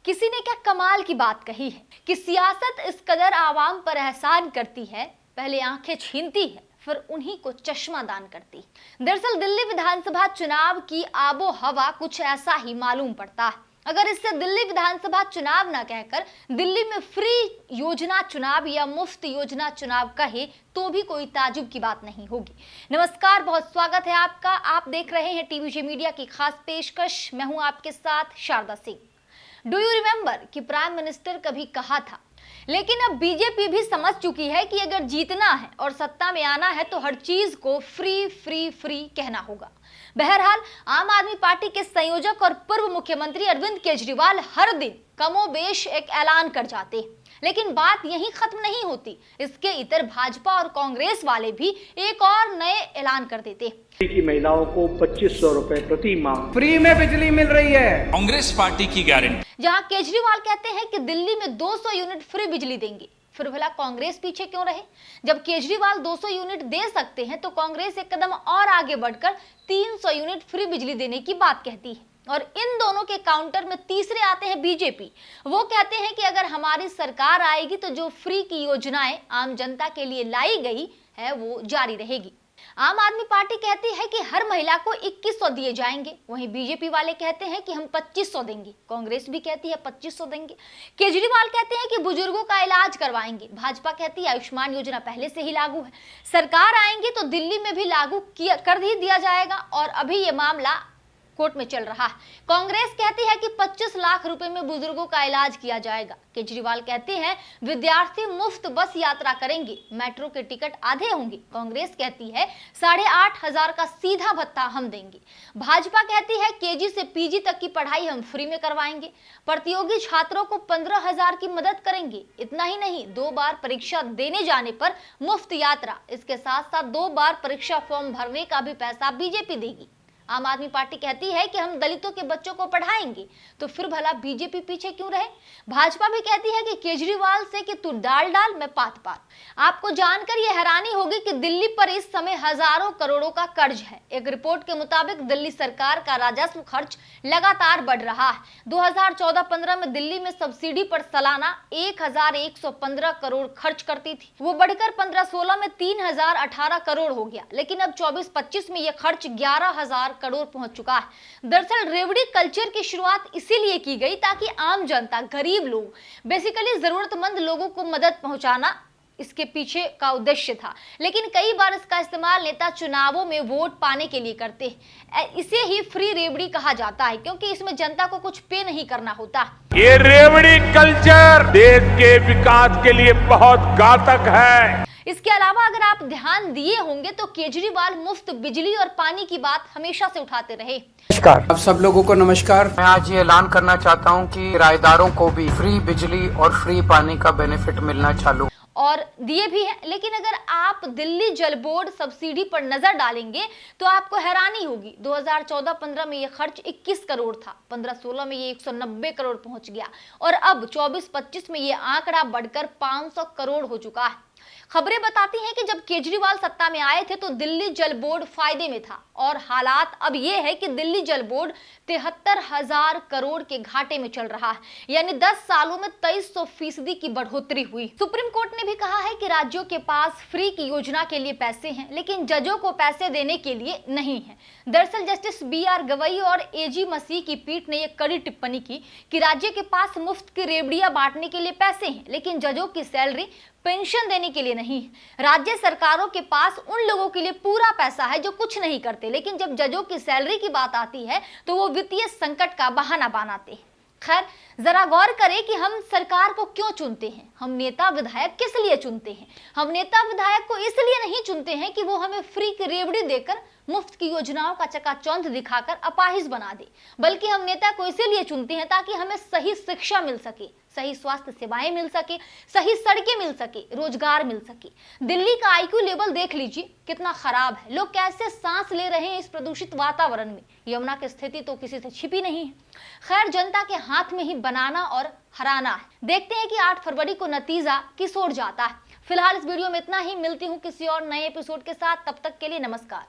किसी ने क्या कमाल की बात कही है कि सियासत इस कदर आवाम पर एहसान करती है, पहले आंखें छीनती है फिर उन्हीं को चश्मा दान करती। दरअसल दिल्ली विधानसभा चुनाव की आबो हवा कुछ ऐसा ही मालूम पड़ता है। अगर इससे दिल्ली विधानसभा चुनाव ना कहकर दिल्ली में फ्री योजना चुनाव या मुफ्त योजना चुनाव कहे तो भी कोई ताजुब की बात नहीं होगी। नमस्कार, बहुत स्वागत है आपका। आप देख रहे हैं टीवीजे मीडिया की खास पेशकश। मैं हूं आपके साथ Sharda Singh. Do you remember कि प्राइम मिनिस्टर कभी कहा था, लेकिन अब बीजेपी भी समझ चुकी है कि अगर जीतना है और सत्ता में आना है तो हर चीज को फ्री फ्री फ्री कहना होगा। बहरहाल आम आदमी पार्टी के संयोजक और पूर्व मुख्यमंत्री अरविंद केजरीवाल हर दिन कमोबेश एक ऐलान कर जाते हैं, लेकिन बात यहीं खत्म नहीं होती। इसके इतर भाजपा और कांग्रेस वाले भी एक और नए ऐलान कर देते हैं की महिलाओं को 2500 रुपए प्रति माह फ्री में बिजली मिल रही है। कांग्रेस पार्टी की गारंटी। जहां केजरीवाल कहते हैं कि दिल्ली में 200 यूनिट फ्री बिजली देंगे, फिर भला कांग्रेस पीछे क्यों रहे? जब केजरीवाल 200 यूनिट दे सकते हैं तो कांग्रेस एक कदम और आगे बढ़कर 300 यूनिट फ्री बिजली देने की बात कहती है। और इन दोनों के काउंटर में तीसरे आते हैं बीजेपी। वो कहते हैं कि अगर हमारी सरकार आएगी तो जो फ्री की योजनाएं आम जनता के लिए लाई गई है वो जारी रहेगी। आम आदमी पार्टी कहती है कि हर महिला को 2100 दिए जाएंगे, वहीं बीजेपी वाले कहते हैं कि हम 2500 देंगे, कांग्रेस भी कहती है 2500 देंगे। केजरीवाल कहते हैं कि बुजुर्गों का इलाज करवाएंगे, भाजपा कहती है आयुष्मान योजना पहले से ही लागू है, सरकार आएंगे तो दिल्ली में भी लागू कर ही दिया जाएगा और अभी ये मामला कोर्ट में चल रहा है। कांग्रेस कहती है कि 25 लाख रुपए में बुजुर्गों का इलाज किया जाएगा। केजरीवाल कहते हैं विद्यार्थी मुफ्त बस यात्रा करेंगे, मेट्रो के टिकट आधे होंगे। कांग्रेस कहती है 8,500 का सीधा भत्ता हम देंगे। भाजपा कहती है केजी से पीजी तक की पढ़ाई हम फ्री में करवाएंगे। प्रतियोगी छात्रों को 15,000 की मदद करेंगे। इतना ही नहीं, 2 बार परीक्षा देने जाने पर मुफ्त यात्रा। इसके साथ साथ 2 बार परीक्षा फॉर्म भरने का भी पैसा बीजेपी देगी। आम आदमी पार्टी कहती है कि हम दलितों के बच्चों को पढ़ाएंगे, तो फिर भला बीजेपी पीछे क्यों रहे? भाजपा भी कहती है कि केजरीवाल से कि तू डाल डाल मैं पात पात। आपको जानकर यह हैरानी होगी कि दिल्ली पर इस समय हजारों करोड़ों का कर्ज है। एक रिपोर्ट के मुताबिक दिल्ली सरकार का राजस्व खर्च लगातार बढ़ रहा है। 2014-15 में दिल्ली में सब्सिडी पर सालाना 1115 करोड़ खर्च करती थी, वो बढ़कर 15-16 में 3018 करोड़ हो गया, लेकिन अब 24-25 में यह खर्च 11,000 करोड़ पहुंच चुका है। दरअसल रेवड़ी कल्चर की शुरुआत इसीलिए की गई ताकि आम जनता, गरीब लोग, बेसिकली जरूरतमंद लोगों को मदद पहुंचाना इसके पीछे का उद्देश्य था। लेकिन कई बार इसका इस्तेमाल नेता चुनावों में वोट पाने के लिए करते हैं। इसे ही फ्री रेवड़ी कहा जाता है क्योंकि इसमें जनता को कुछ पे नहीं करना होता। ये रेवड़ी कल्चर देश के विकास के लिए बहुत घातक है। इसके अलावा अगर आप ध्यान दिए होंगे तो केजरीवाल मुफ्त बिजली और पानी की बात हमेशा से उठाते रहे। नमस्कार आप सब लोगों को नमस्कार। मैं आज ये ऐलान करना चाहता हूँ कि किराएदारों को भी फ्री बिजली और फ्री पानी का बेनिफिट मिलना चालू और दिए भी है। लेकिन अगर आप दिल्ली जल बोर्ड सब्सिडी पर नजर डालेंगे तो आपको हैरानी होगी। 2014-15 में यह खर्च 21 करोड़ था, 15-16 में ये 190 करोड़ पहुंच गया और अब 24-25 में ये आंकड़ा बढ़कर 500 करोड़ हो चुका है। खबरें बताती हैं कि जब केजरीवाल सत्ता में आए थे तो दिल्ली जल बोर्ड फायदे में था और हालात अब ये है कि दिल्ली जल बोर्ड 73,000 करोड़ के घाटे में चल रहा है, यानी 10 सालों में 2300% की बढ़ोतरी हुई। सुप्रीम कोर्ट ने भी कहा है कि राज्यों के पास फ्री की योजना के लिए पैसे हैं, लेकिन जजों को पैसे देने के लिए नहीं है। दरअसल जस्टिस BR गवई और AG मसीह की पीठ ने यह कड़ी टिप्पणी की कि राज्य के पास मुफ्त की रेवड़ियां बांटने के लिए पैसे हैं, लेकिन जजों की सैलरी, पेंशन देने के लिए नहीं। राज्य सरकारों के पास उन लोगों के लिए पूरा पैसा है जो कुछ नहीं करते, लेकिन जब जजों की सैलरी की बात आती है तो वो वित्तीय संकट का बहाना बनाते हैं। खैर, जरा गौर करें कि हम सरकार को क्यों चुनते हैं। हम नेता विधायक किस लिए चुनते हैं? हम नेता विधायक को इसलिए नहीं चुनते हैं कि वो हमें फ्री की रेवड़ी देकर, मुफ्त की योजनाओं का चकाचौंध दिखाकर अपाहिज बना दे, बल्कि हम नेता को इसीलिए चुनते हैं ताकि हमें सही शिक्षा मिल सके, सही स्वास्थ्य सेवाएं मिल सके, सही सड़कें मिल सके, रोजगार मिल सके। दिल्ली का IQ लेवल देख लीजिए कितना खराब है। लोग कैसे सांस ले रहे हैं इस प्रदूषित वातावरण में। यमुना की स्थिति तो किसी से छिपी नहीं है। खैर, जनता के हाथ में ही बनाना और हराना है। देखते हैं कि 8 फरवरी को नतीजा किस ओर जाता है। फिलहाल इस वीडियो में इतना ही। मिलती हूँ किसी और नए एपिसोड के साथ, तब तक के लिए नमस्कार।